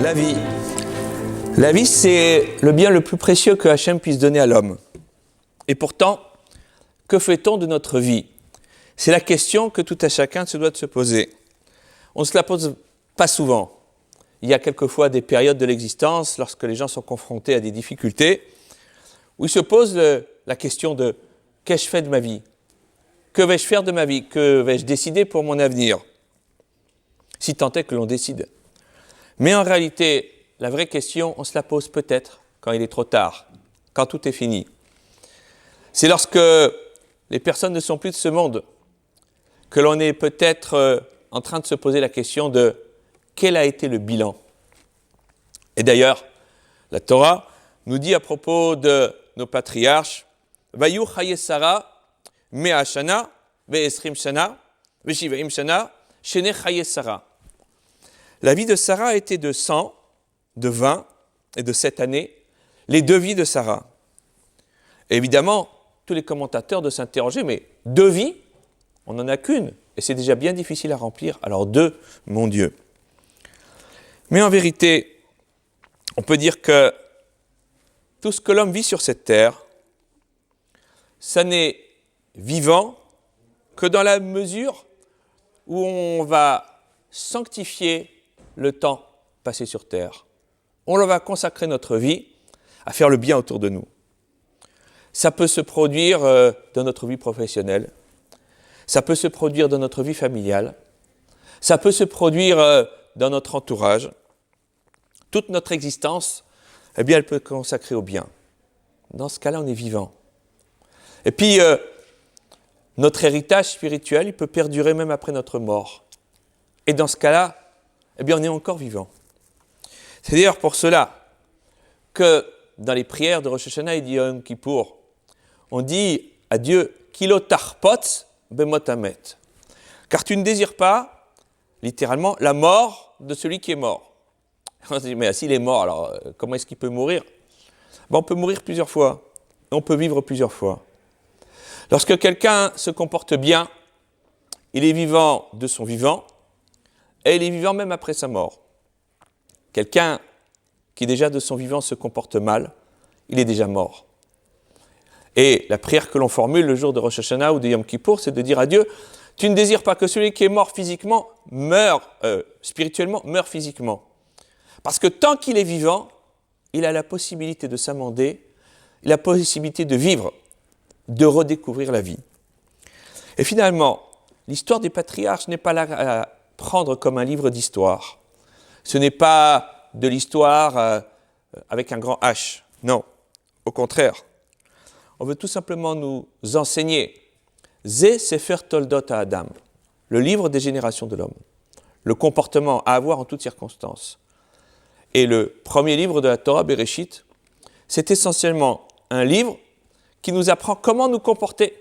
La vie. La vie, c'est le bien le plus précieux que Hachem puisse donner à l'homme. Et pourtant, que fait-on de notre vie ? C'est la question que tout à chacun se doit de se poser. On ne se la pose pas souvent. Il y a quelquefois des périodes de l'existence, lorsque les gens sont confrontés à des difficultés, où ils se posent la question de « qu'ai-je fait de ma vie ? Que vais-je faire de ma vie ? Que vais-je décider pour mon avenir ?» Si tant est que l'on décide. Mais en réalité, la vraie question, on se la pose peut-être quand il est trop tard, quand tout est fini. C'est lorsque les personnes ne sont plus de ce monde que l'on est peut-être en train de se poser la question de quel a été le bilan. Et d'ailleurs, la Torah nous dit à propos de nos patriarches Vayu chaye Sara mea shana ve'esrim shana ve'shivaim shana shene chaye Sara. La vie de Sarah était de 100, de 20 et de 7 années, les deux vies de Sarah. Et évidemment, tous les commentateurs de s'interroger, mais 2 vies, on n'en a qu'une, et c'est déjà bien difficile à remplir, alors 2, mon Dieu. Mais en vérité, on peut dire que tout ce que l'homme vit sur cette terre, ça n'est vivant que dans la mesure où on va sanctifier le temps passé sur terre. On va consacrer notre vie à faire le bien autour de nous. Ça peut se produire dans notre vie professionnelle, ça peut se produire dans notre vie familiale, ça peut se produire dans notre entourage. Toute notre existence, eh bien, elle peut être consacrée au bien. Dans ce cas-là, on est vivant. Et puis, notre héritage spirituel, il peut perdurer même après notre mort. Et dans ce cas-là, eh bien, on est encore vivant. C'est d'ailleurs pour cela que dans les prières de Rosh Hashanah et de Yom Kippour, on dit à Dieu « Kilo tarpot bemotamet » car tu ne désires pas, littéralement, la mort de celui qui est mort. On se dit « Mais s'il est mort, alors comment est-ce qu'il peut mourir ?» On peut mourir plusieurs fois, et on peut vivre plusieurs fois. Lorsque quelqu'un se comporte bien, il est vivant de son vivant, et il est vivant même après sa mort. Quelqu'un qui déjà de son vivant se comporte mal, il est déjà mort. Et la prière que l'on formule le jour de Rosh Hashanah ou de Yom Kippour, c'est de dire à Dieu, tu ne désires pas que celui qui est mort physiquement meure spirituellement, meure physiquement. Parce que tant qu'il est vivant, il a la possibilité de s'amender, il a la possibilité de vivre, de redécouvrir la vie. Et finalement, l'histoire des patriarches n'est pas là à prendre comme un livre d'histoire. Ce n'est pas de l'histoire avec un grand H. Non, au contraire. On veut tout simplement nous enseigner Zé Sefer Toldot à Adam, le livre des générations de l'homme, le comportement à avoir en toutes circonstances. Et le premier livre de la Torah, Bereshit, c'est essentiellement un livre qui nous apprend comment nous comporter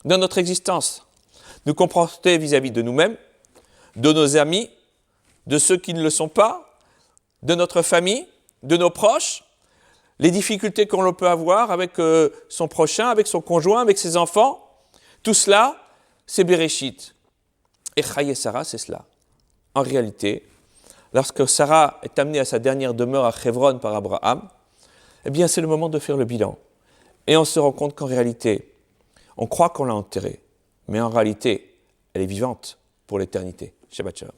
dans notre existence. Nous comporter vis-à-vis de nous-mêmes, de nos amis, de ceux qui ne le sont pas, de notre famille, de nos proches, les difficultés qu'on peut avoir avec son prochain, avec son conjoint, avec ses enfants. Tout cela, c'est Bereshit. Et Chaye Sarah, c'est cela. En réalité, lorsque Sarah est amenée à sa dernière demeure à Hebron par Abraham, eh bien, c'est le moment de faire le bilan. Et on se rend compte qu'en réalité, on croit qu'on l'a enterrée, mais en réalité, elle est vivante pour l'éternité. Shabbat Shalom.